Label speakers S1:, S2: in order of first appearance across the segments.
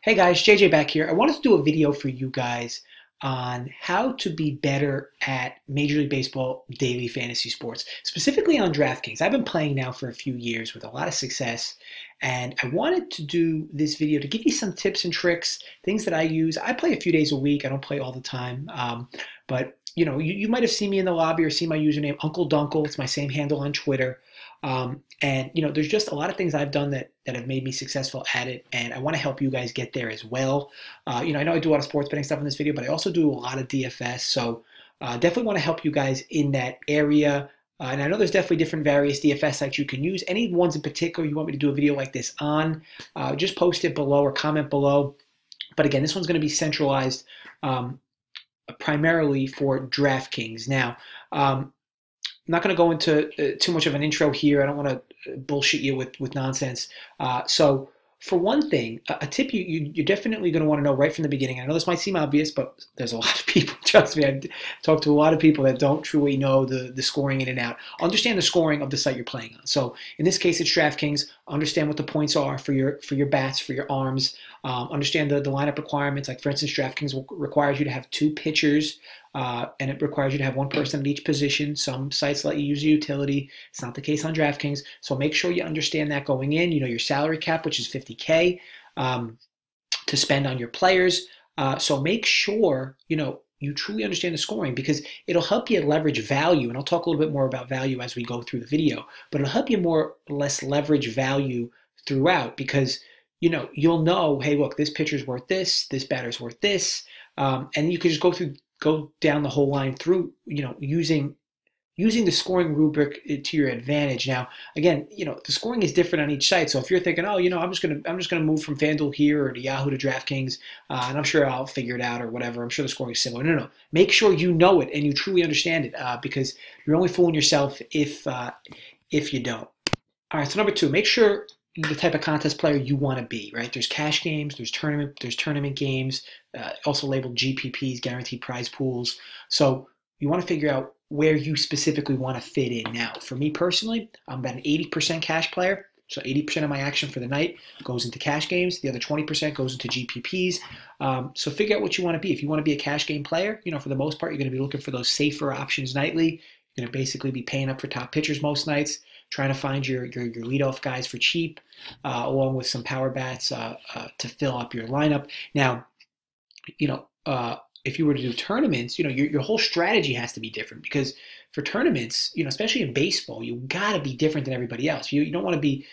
S1: Hey guys, JJ back here. I wanted to do a video for you guys on how to be better at Major League Baseball daily fantasy sports, specifically on DraftKings. I've been playing now for a few years with a lot of success, and I wanted to do this video to give you some tips and tricks, things that I use. I play a few days a week. I don't play all the time, but you might have seen me in the lobby or seen my username, Uncle Dunkle. It's my same handle on Twitter. And there's just a lot of things I've done that have made me successful at it, and I want to help you guys get there as well. I know I do a lot of sports betting stuff in this video, but I also do a lot of DFS, so definitely want to help you guys in that area. And I know there's definitely different various DFS sites you can use. Any ones in particular you want me to do a video like this on, just post it below or comment below. But again, this one's going to be centralized primarily for DraftKings. Now, I'm not going to go into too much of an intro here. I don't want to bullshit you with nonsense. So for one thing, a tip you're definitely going to want to know right from the beginning. I know this might seem obvious, but there's a lot of people, trust me, I've talked to a lot of people that don't truly know the scoring in and out. Understand the scoring of the site you're playing on. So in this case, it's DraftKings. Understand what the points are for your bats, for your arms. Understand the lineup requirements. Like, for instance, DraftKings requires you to have 2 pitchers, and it requires you to have 1 person at each position. Some sites let you use a utility. It's not the case on DraftKings. So make sure you understand that going in. You know your salary cap, which is $50K to spend on your players. So make sure you truly understand the scoring, because it'll help you leverage value. And I'll talk a little bit more about value as we go through the video. But it'll help you more or less leverage value throughout, because you'll know, hey, look, this pitcher's worth this batter's worth this, and you can just go down the whole line through, using the scoring rubric to your advantage. Now, again, the scoring is different on each site. So if you're thinking, oh, I'm just gonna move from FanDuel here or to Yahoo to DraftKings, and I'm sure I'll figure it out or whatever. I'm sure the scoring is similar. No. Make sure you know it and you truly understand it, because you're only fooling yourself if you don't. All right. So number 2, make sure the type of contest player you want to be, right? There's cash games, there's tournament games, also labeled GPPs, guaranteed prize pools. So you want to figure out where you specifically want to fit in. Now, for me personally, I'm about an 80% cash player. So 80% of my action for the night goes into cash games. The other 20% goes into GPPs. So figure out what you want to be. If you want to be a cash game player, for the most part, you're going to be looking for those safer options nightly. You're going to basically be paying up for top pitchers most nights, trying to find your leadoff guys for cheap, along with some power bats to fill up your lineup. Now, if you were to do tournaments, your whole strategy has to be different, because for tournaments, especially in baseball, you got to be different than everybody else. You don't want to be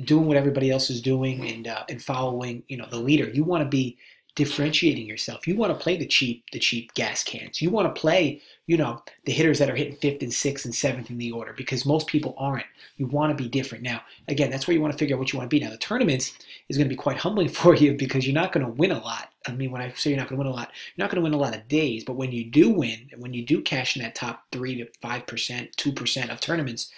S1: doing what everybody else is doing and following, the leader. You want to be differentiating yourself. You want to play the cheap gas cans. You want to play, the hitters that are hitting 5th and 6th and 7th in the order, because most people aren't. You want to be different. Now, again, that's where you want to figure out what you want to be. Now, the tournaments is going to be quite humbling for you, because you're not going to win a lot. I mean, when I say you're not going to win a lot, you're not going to win a lot of days. But when you do win, and when you do cash in that top 3 to 5%, 2% of tournaments,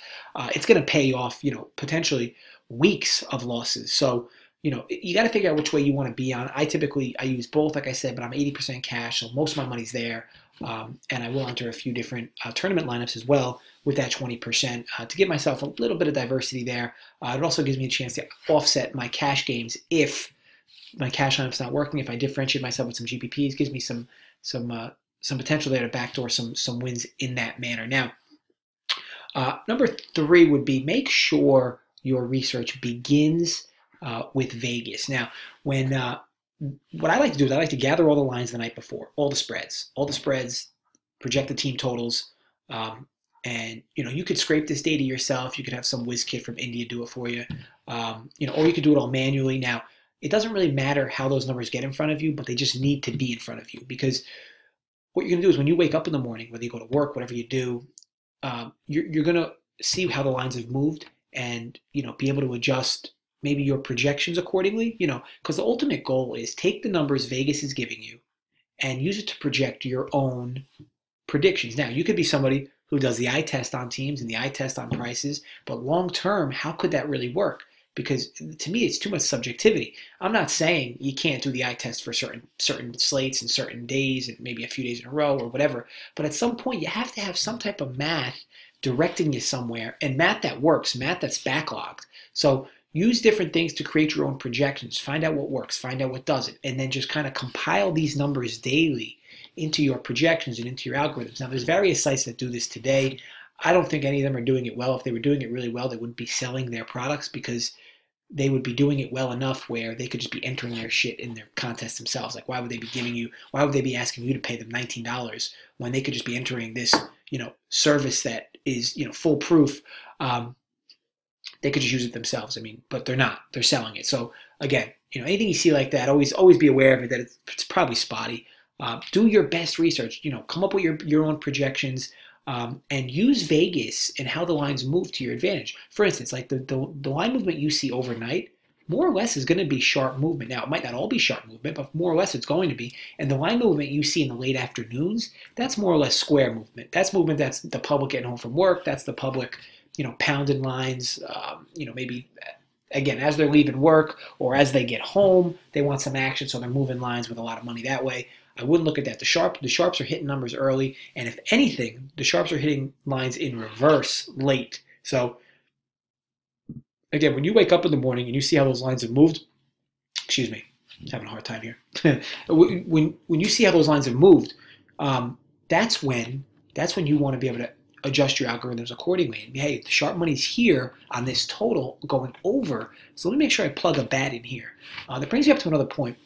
S1: it's going to pay off, potentially weeks of losses. So, you got to figure out which way you want to be on. I use both, like I said, but I'm 80% cash, so most of my money's there. And I will enter a few different tournament lineups as well with that 20% to give myself a little bit of diversity there. It also gives me a chance to offset my cash games if my cash lineup's not working. If I differentiate myself with some GPPs, gives me some potential there to backdoor some wins in that manner. Now, number 3 would be, make sure your research begins with Vegas. Now, what I like to do is I like to gather all the lines the night before, all the spreads, projected team totals, and you could scrape this data yourself. You could have some whiz kid from India do it for you, or you could do it all manually. Now, it doesn't really matter how those numbers get in front of you, but they just need to be in front of you, because what you're going to do is when you wake up in the morning, whether you go to work, whatever you do, you're going to see how the lines have moved and be able to adjust maybe your projections accordingly, because the ultimate goal is take the numbers Vegas is giving you and use it to project your own predictions. Now, you could be somebody who does the eye test on teams and the eye test on prices, but long term, how could that really work? Because to me, it's too much subjectivity. I'm not saying you can't do the eye test for certain slates and certain days and maybe a few days in a row or whatever, but at some point, you have to have some type of math directing you somewhere, and math that works, math that's backlogged. So use different things to create your own projections. Find out what works, find out what doesn't, and then just kind of compile these numbers daily into your projections and into your algorithms. Now, there's various sites that do this today. I don't think any of them are doing it well. If they were doing it really well, they wouldn't be selling their products, because they would be doing it well enough where they could just be entering their shit in their contest themselves. Like, why would they be asking you to pay them $19 when they could just be entering this, service that is, foolproof? They could just use it themselves. I mean, but they're not. They're selling it. So again, anything you see like that, always be aware of it, that it's probably spotty. Do your best research. Come up with your own projections, and use Vegas and how the lines move to your advantage. For instance, like the line movement you see overnight, more or less is going to be sharp movement. Now, it might not all be sharp movement, but more or less it's going to be. And the line movement you see in the late afternoons, that's more or less square movement. That's movement that's the public getting home from work. That's the public, pounding lines, maybe, again, as they're leaving work or as they get home, they want some action, so they're moving lines with a lot of money that way. I wouldn't look at that. The sharps are hitting numbers early, and if anything, the sharps are hitting lines in reverse late. So again, when you wake up in the morning and you see how those lines have moved, excuse me, I'm having a hard time here. when you see how those lines have moved, that's when you want to be able to adjust your algorithms accordingly. And hey, the sharp money's here on this total going over, so let me make sure I plug a bat in here. That brings me up to another point.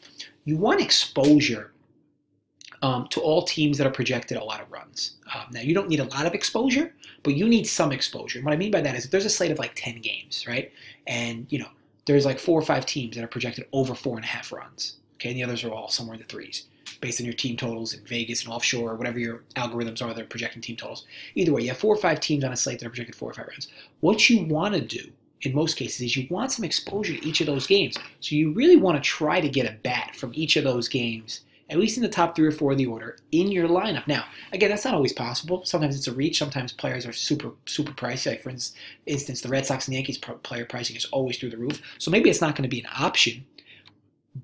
S1: You want exposure to all teams that are projected a lot of runs. Now, you don't need a lot of exposure, but you need some exposure. And what I mean by that is if there's a slate of like 10 games, right? And, there's like 4 or 5 teams that are projected over 4.5 runs. Okay, and the others are all somewhere in the threes, based on your team totals in Vegas and offshore, or whatever your algorithms are that are projecting team totals. Either way, you have 4 or 5 teams on a slate that are projected 4 or 5 runs. What you want to do in most cases is you want some exposure to each of those games. So you really want to try to get a bat from each of those games, at least in the top 3 or 4 of the order, in your lineup. Now, again, that's not always possible. Sometimes it's a reach. Sometimes players are super, super pricey. Like, for instance, the Red Sox and Yankees player pricing is always through the roof. So maybe it's not going to be an option.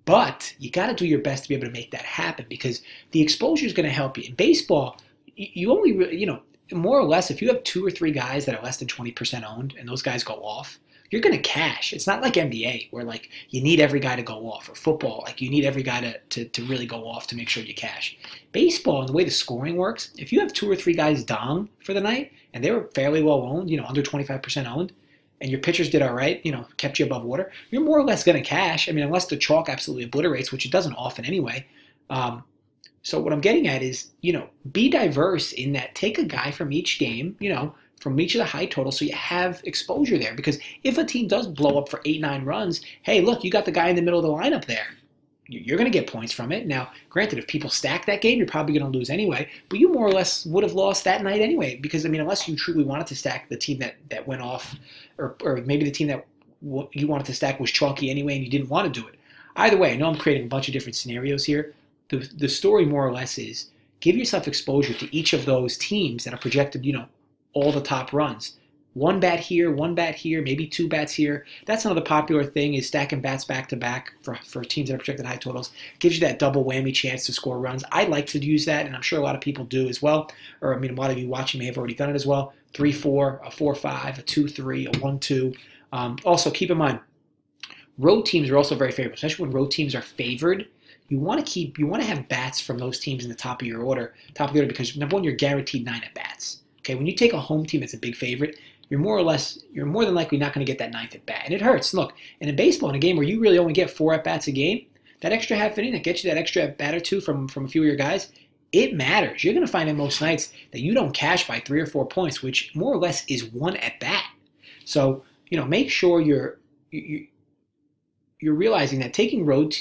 S1: But you got to do your best to be able to make that happen, because the exposure is going to help you. In baseball, you only, more or less, if you have 2 or 3 guys that are less than 20% owned and those guys go off, you're going to cash. It's not like NBA where like you need every guy to go off, or football, like you need every guy to really go off to make sure you cash. Baseball, and the way the scoring works, if you have 2 or 3 guys dong for the night and they were fairly well owned, under 25% owned, and your pitchers did all right, kept you above water, you're more or less going to cash. I mean, unless the chalk absolutely obliterates, which it doesn't often anyway. So what I'm getting at is, be diverse in that. Take a guy from each game, from each of the high totals, so you have exposure there. Because if a team does blow up for 8-9 runs, hey, look, you got the guy in the middle of the lineup there. You're going to get points from it. Now, granted, if people stack that game, you're probably going to lose anyway, but you more or less would have lost that night anyway. Because, I mean, unless you truly wanted to stack the team that went off, or maybe the team that you wanted to stack was chalky anyway and you didn't want to do it. Either way, I know I'm creating a bunch of different scenarios here. The story more or less is give yourself exposure to each of those teams that are projected, all the top runs. 1 bat here, 1 bat here, maybe 2 bats here. That's another popular thing, is stacking bats back to back for teams that are projected high totals. Gives you that double whammy chance to score runs. I like to use that, and I'm sure a lot of people do as well. Or, I mean, a lot of you watching may have already done it as well. 3-4, a 4-5, a 2-3, a 1-2. Also, keep in mind, road teams are also very favorable, especially when road teams are favored. You want to have bats from those teams in the top of your order, because number one, you're guaranteed 9 at bats. Okay, when you take a home team that's a big favorite, you're more than likely not going to get that 9th at bat, and it hurts. Look, and in baseball, in a game where you really only get 4 at bats a game, that extra half inning that gets you that extra at bat or 2 from a few of your guys, it matters. You're going to find in most nights that you don't cash by 3 or 4 points, which more or less is 1 at bat. So make sure you're realizing that taking road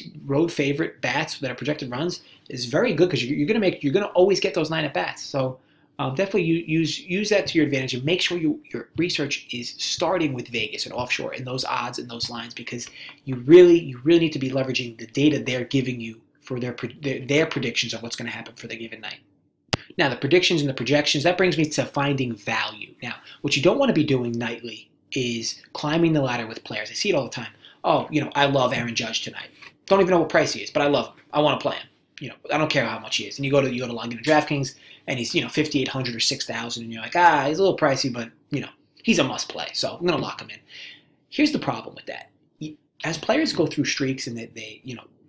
S1: favorite bats that are projected runs is very good, because you're going to always get those 9 at bats. So definitely use that to your advantage, and make sure your research is starting with Vegas and offshore and those odds and those lines, because you really need to be leveraging the data they're giving you for their predictions of what's going to happen for the given night. Now, the predictions and the projections, that brings me to finding value. Now, what you don't want to be doing nightly is climbing the ladder with players. I see it all the time. Oh, I love Aaron Judge tonight. Don't even know what price he is, but I love him. I want to play him. I don't care how much he is. And you go to log into DraftKings, and he's 5,800 or 6,000, and you're like, he's a little pricey, but he's a must play, so I'm gonna lock him in. Here's the problem with that. As players go through streaks and they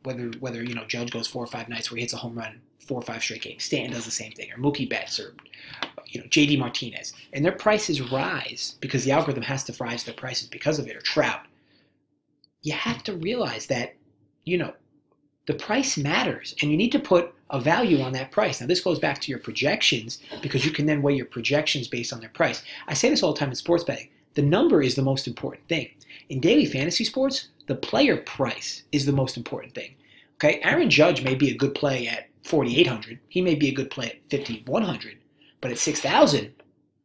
S1: whether Judge goes 4 or 5 nights where he hits a home run 4 or 5 straight games, Stanton does the same thing, or Mookie Betts, or JD Martinez, and their prices rise because the algorithm has to rise their prices because of it, or Trout. You have to realize that the price matters, and you need to put a value on that price. Now, this goes back to your projections, because you can then weigh your projections based on their price. I say this all the time in sports betting. The number is the most important thing. In daily fantasy sports, the player price is the most important thing. Okay, Aaron Judge may be a good play at 4,800. He may be a good play at 5,100, but at 6,000,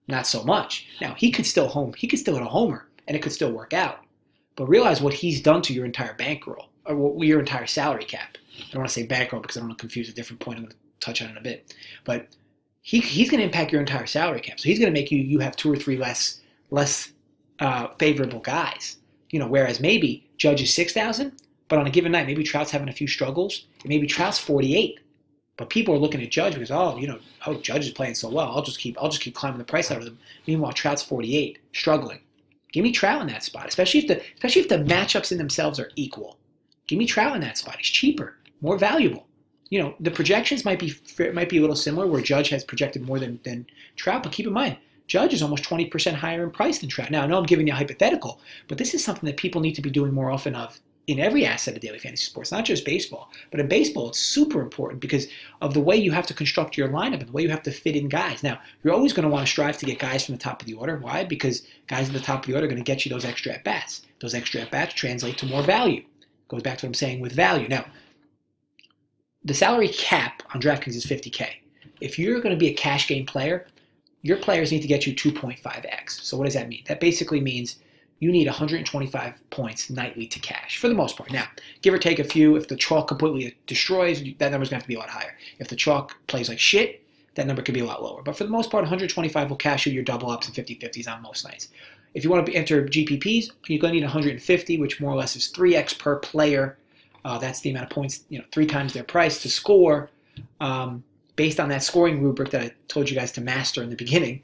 S1: not so much. Now, he could still hit a homer, and it could still work out. But realize what he's done to your entire bankroll, or your entire salary cap. I don't want to say bankroll because I don't want to confuse a different point. I'm going to touch on it in a bit. But he's going to impact your entire salary cap. So he's going to make you have 2 or 3 less favorable guys. Whereas maybe Judge is 6,000, but on a given night, maybe Trout's having a few struggles, and maybe Trout's 48. But people are looking at Judge because, Judge is playing so well. I'll just keep climbing the price out of them. Meanwhile, Trout's 48, struggling. Give me Trout in that spot, especially if the matchups in themselves are equal. Give me Trout in that spot. He's cheaper, more valuable. The projections might be a little similar, where Judge has projected more than Trout, but keep in mind, Judge is almost 20% higher in price than Trout. Now, I know I'm giving you a hypothetical, but this is something that people need to be doing more often of in every asset of daily fantasy sports, not just baseball. But in baseball, it's super important because of the way you have to construct your lineup and the way you have to fit in guys. Now, you're always going to want to strive to get guys from the top of the order. Why? Because guys at the top of the order are going to get you those extra at-bats. Those extra at-bats translate to more value. Goes back to what I'm saying with value. Now, the salary cap on DraftKings is $50K. If you're going to be a cash game player, your players need to get you 2.5x. So what does that mean? That basically means you need 125 points nightly to cash, for the most part. Now, give or take a few. If the chalk completely destroys, that number's going to have to be a lot higher. If the chalk plays like shit, that number could be a lot lower. But for the most part, 125 will cash you your double ups and 50-50s on most nights. If you want to enter GPPs, you're going to need 150, which more or less is 3x per player. That's the amount of points, 3 times their price to score, based on that scoring rubric that I told you guys to master in the beginning,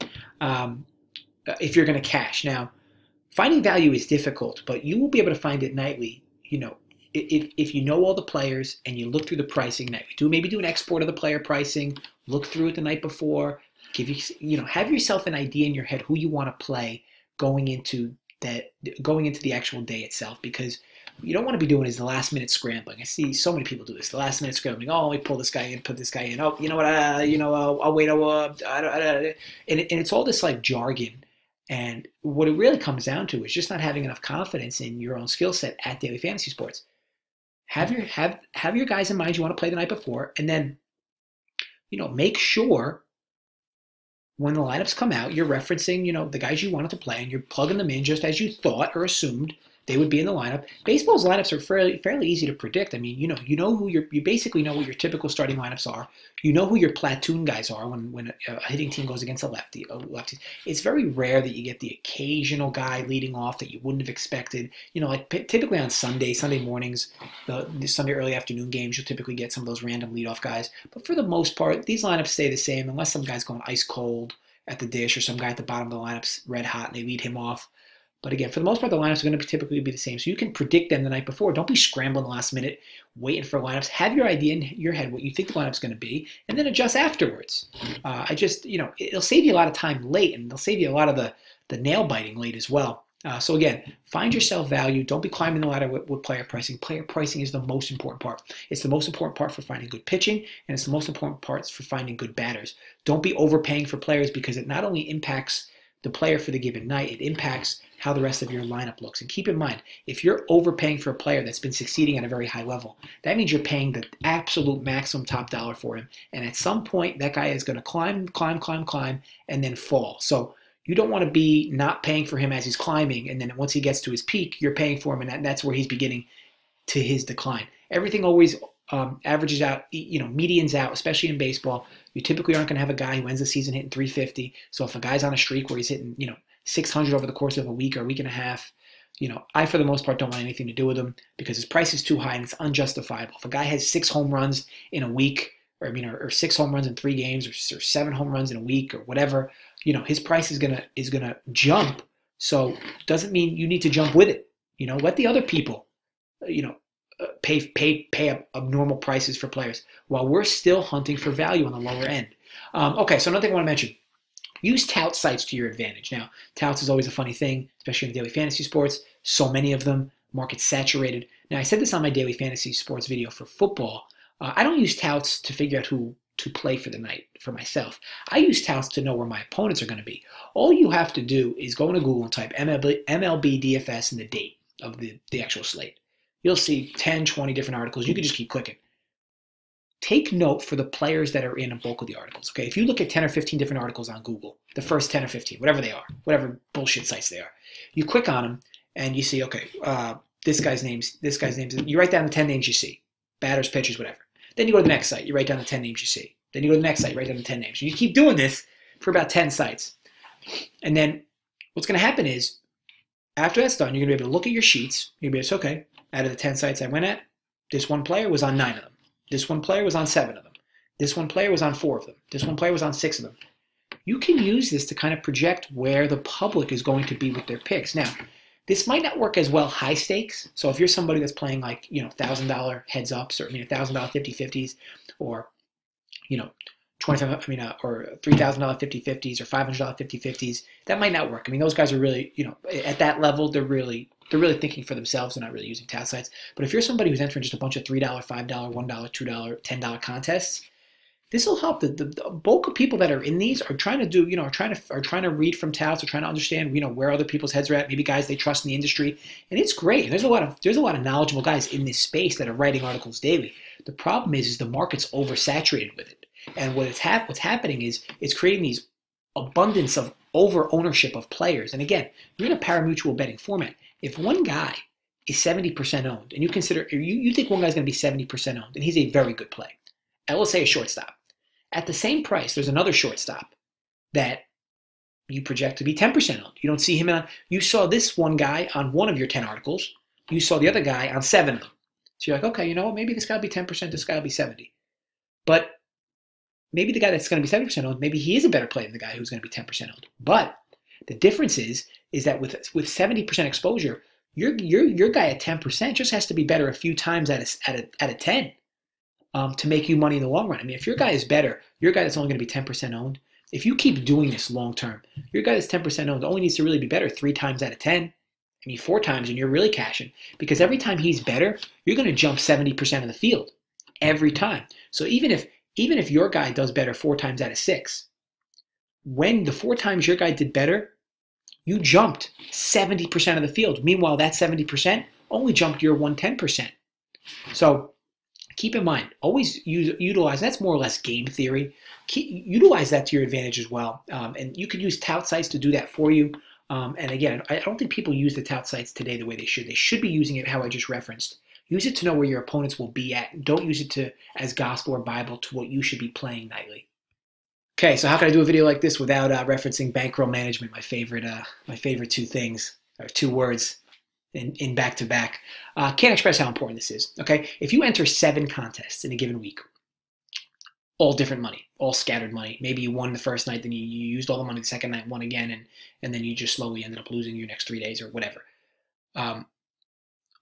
S1: if you're going to cash. Now, finding value is difficult, but you will be able to find it nightly. If you know all the players and you look through the pricing nightly. Maybe do an export of the player pricing, look through it the night before, have yourself an idea in your head who you want to play going into the actual day itself, because you don't want to be doing is the last minute scrambling. I see so many people do this. The last minute scrambling. Oh, let me pull this guy in, put this guy in. Oh, you know what? I'll wait. And it's all this like jargon. And what it really comes down to is just not having enough confidence in your own skill set at daily fantasy sports. Have your guys in mind you want to play the night before, and then make sure when the lineups come out, you're referencing the guys you wanted to play, and you're plugging them in just as you thought or assumed they would be in the lineup. Baseball's lineups are fairly easy to predict. I mean, you basically know what your typical starting lineups are. You know who your platoon guys are when a hitting team goes against a lefty. It's very rare that you get the occasional guy leading off that you wouldn't have expected. Typically on Sunday mornings, the Sunday early afternoon games, you'll typically get some of those random leadoff guys. But for the most part, these lineups stay the same unless some guy's going ice cold at the dish, or some guy at the bottom of the lineup's red hot and they lead him off. But again, for the most part, the lineups are going to typically be the same. So you can predict them the night before. Don't be scrambling the last minute, waiting for lineups. Have your idea in your head what you think the lineup's going to be, and then adjust afterwards. It'll save you a lot of time late, and it'll save you a lot of the nail biting late as well. So again, find yourself value. Don't be climbing the ladder with player pricing. Player pricing is the most important part. It's the most important part for finding good pitching, and it's the most important part for finding good batters. Don't be overpaying for players, because it not only impacts the player for the given night, it impacts how the rest of your lineup looks. And keep in mind, if you're overpaying for a player that's been succeeding at a very high level, that means you're paying the absolute maximum top dollar for him. And at some point, that guy is going to climb, and then fall. So you don't want to be not paying for him as he's climbing, and then once he gets to his peak, you're paying for him, and that's where he's beginning to his decline. Everything always averages out, medians out, especially in baseball. You typically aren't going to have a guy who ends the season hitting 350. So if a guy's on a streak where he's hitting, 600 over the course of a week or a week and a half, I, for the most part, don't want anything to do with him, because his price is too high and it's unjustifiable. If a guy has 6 home runs in a week, or 6 home runs in 3 games, or 7 home runs in a week, or whatever, his price is gonna jump So doesn't mean you need to jump with it. Let the other people, pay abnormal prices for players while we're still hunting for value on the lower end. Okay, so another thing I want to mention. Use tout sites to your advantage. Now, touts is always a funny thing, especially in daily fantasy sports. So many of them, market saturated. Now, I said this on my daily fantasy sports video for football. I don't use touts to figure out who to play for the night for myself. I use touts to know where my opponents are going to be. All you have to do is go into Google and type MLB DFS and the date of the actual slate. You'll see 10, 20 different articles. You can just keep clicking. Take note for the players that are in a bulk of the articles. Okay, if you look at 10 or 15 different articles on Google, the first 10 or 15, whatever they are, whatever bullshit sites they are, you click on them and you see, okay, this guy's names, you write down the 10 names you see, batters, pitchers, whatever. Then you go to the next site, you write down the 10 names you see. Then you go to the next site, you write down the 10 names. You keep doing this for about 10 sites. And then what's going to happen is, after that's done, you're going to be able to look at your sheets. You're going to be able to say, okay, out of the 10 sites I went at, this one player was on 9 of them. This one player was on 7 of them. This one player was on 4 of them. This one player was on 6 of them. You can use this to kind of project where the public is going to be with their picks. Now, this might not work as well high stakes. So if you're somebody that's playing like, $1,000 heads up, certainly $1,000 50-50s, or, or $3,000 50-50s or $500 50-50s, that might not work. I mean, those guys are really, at that level, they're really thinking for themselves. They're not really using tout sites. But if you're somebody who's entering just a bunch of $3, $5, $1, $2, $10 contests, this will help. The bulk of people that are in these are trying to do, are trying to read from touts, are trying to understand, where other people's heads are at. Maybe guys they trust in the industry, and it's great. And there's a lot of knowledgeable guys in this space that are writing articles daily. The problem is the market's oversaturated with it, and what's happening is it's creating these abundance of over ownership of players. And again, you're in a pari-mutuel betting format. If one guy is 70% owned, and you think one guy's going to be 70% owned, and he's a very good play, and let's say a shortstop. At the same price, there's another shortstop that you project to be 10% owned. You don't see him you saw this one guy on one of your 10 articles. You saw the other guy on 7 of them. So you're like, okay, maybe this guy will be 10%, this guy will be 70. But maybe the guy that's going to be 70% owned, maybe he is a better player than the guy who's going to be 10% owned. But the difference is that with 70% exposure, your guy at 10% just has to be better a few times out of 10 to make you money in the long run. I mean, if your guy is better, your guy that's only going to be 10% owned, if you keep doing this long term, your guy that's 10% owned only needs to really be better 3 times out of 10. I mean, 4 times, and you're really cashing. Because every time he's better, you're going to jump 70% of the field every time. So even if your guy does better 4 times out of 6, when the 4 times your guy did better, you jumped 70% of the field. Meanwhile, that 70% only jumped your 110%. So keep in mind, always utilize, that's more or less game theory. Utilize that to your advantage as well. And you could use tout sites to do that for you. And again, I don't think people use the tout sites today the way they should. They should be using it how I just referenced. Use it to know where your opponents will be at. Don't use it as gospel or Bible to what you should be playing nightly. Okay, so how can I do a video like this without referencing bankroll management, my favorite 2 things, or 2 words in back-to-back. Can't express how important this is, okay? If you enter 7 contests in a given week, all different money, all scattered money. Maybe you won the first night, then you used all the money the second night, won again, and then you just slowly ended up losing your next 3 days or whatever.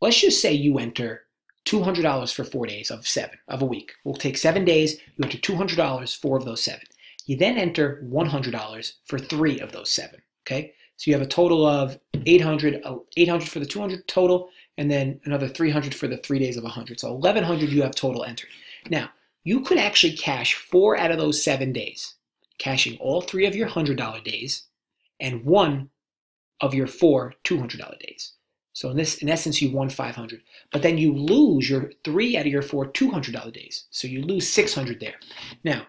S1: Let's just say you enter $200 for 4 days of a week. We'll take 7 days, you enter $200 4 of those 7. You then enter $100 for 3 of those 7, okay? So you have a total of $800 for the 200 total, and then another $300 for the 3 days of 100. So $1,100 you have total entered. Now, you could actually cash 4 out of those 7 days, cashing all 3 of your $100 days and 1 of your 4 $200 days. So in essence, you won $500. But then you lose your 3 out of your 4 $200 days. So you lose $600 there. Now,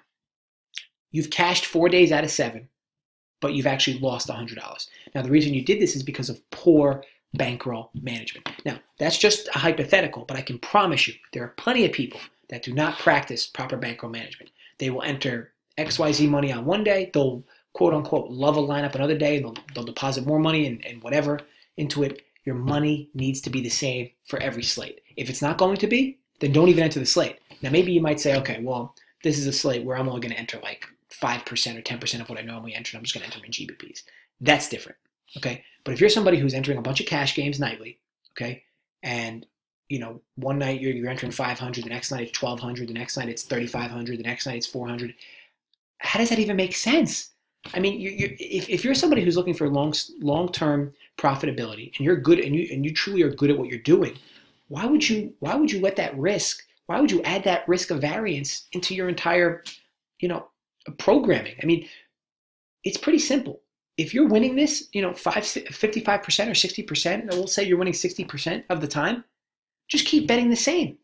S1: you've cashed 4 days out of 7, but you've actually lost $100. Now, the reason you did this is because of poor bankroll management. Now, that's just a hypothetical, but I can promise you there are plenty of people that do not practice proper bankroll management. They will enter XYZ money on one day. They'll, quote unquote, love a lineup another day. They'll deposit more money and whatever into it. Your money needs to be the same for every slate. If it's not going to be, then don't even enter the slate. Now, maybe you might say, okay, well, this is a slate where I'm only going to enter like 5% or 10% of what I normally enter. I'm just going to enter in GBPs. That's different. Okay, but if you're somebody who's entering a bunch of cash games nightly, okay, and one night you're entering 500, the next night it's 1200, the next night it's 3500, the next night it's 400. How does that even make sense? I mean, if you're somebody who's looking for long-term profitability, and you're good, and you truly are good at what you're doing, why would you let that risk? Why would you add that risk of variance into your entire, programming? I mean, it's pretty simple. If you're winning this, 55% or 60%, we'll say you're winning 60% of the time, just keep betting the same.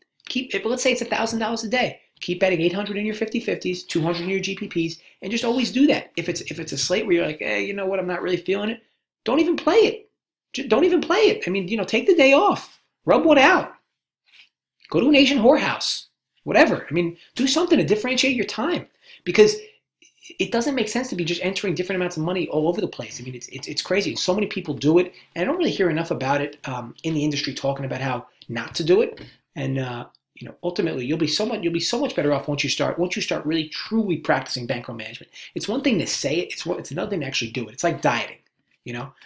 S1: Let's say it's $1,000 a day. Keep betting 800 in your 50-50s, 200 in your GPPs, and just always do that. If it's a slate where you're like, hey, you know what, I'm not really feeling it, don't even play it. Don't even play it. I mean, take the day off. Rub one out. Go to an Asian whorehouse. Whatever. I mean, do something to differentiate your time, because it doesn't make sense to be just entering different amounts of money all over the place. I mean, it's crazy. So many people do it, and I don't really hear enough about it in the industry talking about how not to do it. And ultimately, you'll be so much better off once you start really truly practicing bankroll management. It's one thing to say it. It's another thing to actually do it. It's like dieting.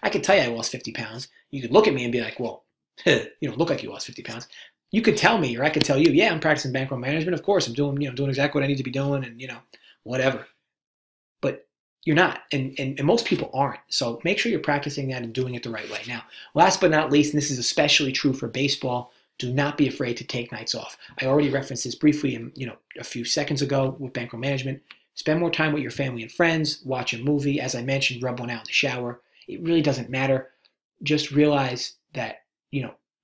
S1: I could tell you I lost 50 pounds. You could look at me and be like, well, you don't look like you lost 50 pounds. You could tell me, or I could tell you, yeah, I'm practicing bankroll management. Of course, I'm doing exactly what I need to be doing, and whatever. But you're not, and most people aren't. So make sure you're practicing that and doing it the right way. Now, last but not least, and this is especially true for baseball, do not be afraid to take nights off. I already referenced this briefly a few seconds ago with bankroll management. Spend more time with your family and friends. Watch a movie. As I mentioned, rub one out in the shower. It really doesn't matter. Just realize that,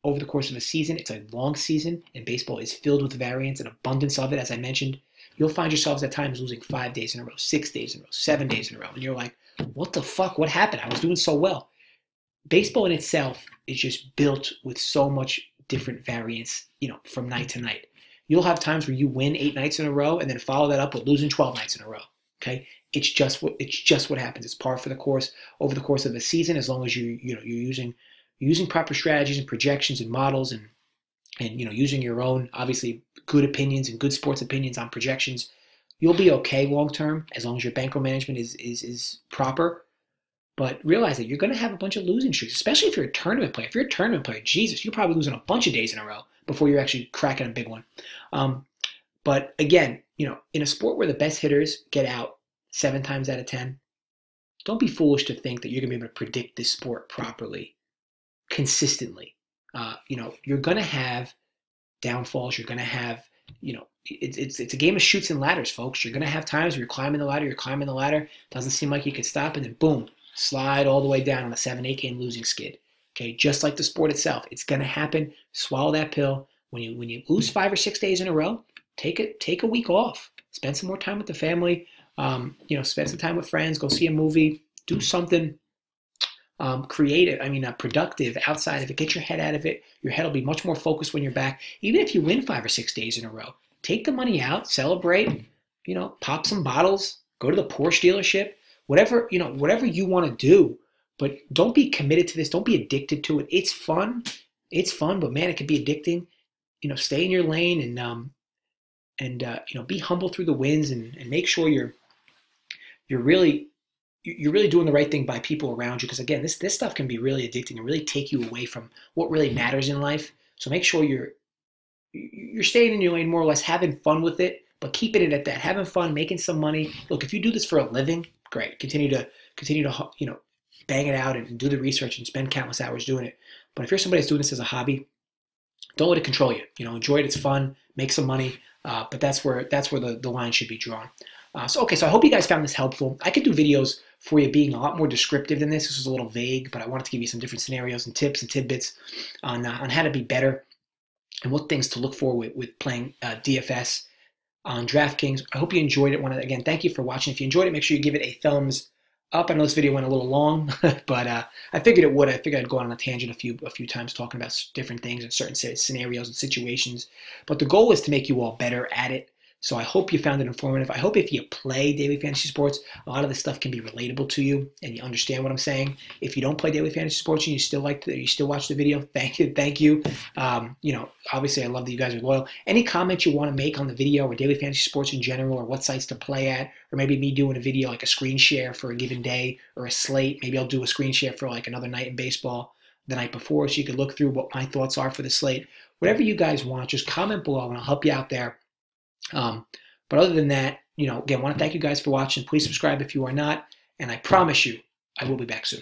S1: over the course of a season, it's a long season, and baseball is filled with variance, an abundance of it, as I mentioned. You'll find yourselves at times losing 5 days in a row, 6 days in a row, 7 days in a row. And you're like, what the fuck? What happened? I was doing so well. Baseball in itself is just built with so much different variance, from night to night. You'll have times where you win 8 nights in a row and then follow that up with losing 12 nights in a row. Okay? It's just what happens. It's par for the course over the course of a season, as long as you're using proper strategies and projections and models, and using your own, obviously, good opinions and good sports opinions on projections. You'll be okay long term, as long as your bankroll management is proper. But realize that you're going to have a bunch of losing streaks, especially if you're a tournament player. If you're a tournament player, Jesus, you're probably losing a bunch of days in a row before you're actually cracking a big one. But again, in a sport where the best hitters get out 7 times out of 10, don't be foolish to think that you're going to be able to predict this sport properly, consistently. You're going to have downfalls. You're going to have, it's a game of chutes and ladders, folks. You're going to have times where you're climbing the ladder, doesn't seem like you could stop, and then boom, slide all the way down on a 7-8 game losing skid. Okay, just like the sport itself, it's going to happen. Swallow that pill. When you lose 5 or 6 days in a row, take a week off. Spend some more time with the family. Spend some time with friends. Go see a movie. Do something creative. Productive outside of it. Get your head out of it. Your head will be much more focused when you're back. Even if you win 5 or 6 days in a row, take the money out. Celebrate. Pop some bottles. Go to the Porsche dealership. Whatever you want to do. But don't be committed to this. Don't be addicted to it. It's fun. But man, it can be addicting. Stay in your lane and be humble through the wins, and make sure you're really doing the right thing by people around you. Because again, this stuff can be really addicting and really take you away from what really matters in life. So make sure you're staying in your lane, more or less, having fun with it, but keeping it at that, having fun, making some money. Look, if you do this for a living, great. Continue to bang it out and do the research and spend countless hours doing it. But if you're somebody that's doing this as a hobby, don't let it control you. Enjoy it. It's fun. Make some money. But that's where the line should be drawn. So I hope you guys found this helpful. I could do videos for you being a lot more descriptive than this. This was a little vague, but I wanted to give you some different scenarios and tips and tidbits on how to be better and what things to look for with playing DFS on DraftKings. I hope you enjoyed it. Again, thank you for watching. If you enjoyed it, make sure you give it a thumbs up. I know this video went a little long, but I figured it would. I figured I'd go on a tangent a few times talking about different things and certain scenarios and situations. But the goal is to make you all better at it, So I hope you found it informative. I hope if you play daily fantasy sports, a lot of this stuff can be relatable to you and you understand what I'm saying. If you don't play daily fantasy sports and you still watch the video, thank you. Obviously I love that you guys are loyal. Any comments you want to make on the video or daily fantasy sports in general, or what sites to play at, or maybe me doing a video like a screen share for a given day or a slate. Maybe I'll do a screen share for like another night in baseball the night before, so you can look through what my thoughts are for the slate. Whatever you guys want, just comment below and I'll help you out there. But other than that, again, I want to thank you guys for watching. Please subscribe if you are not, and I promise you I will be back soon.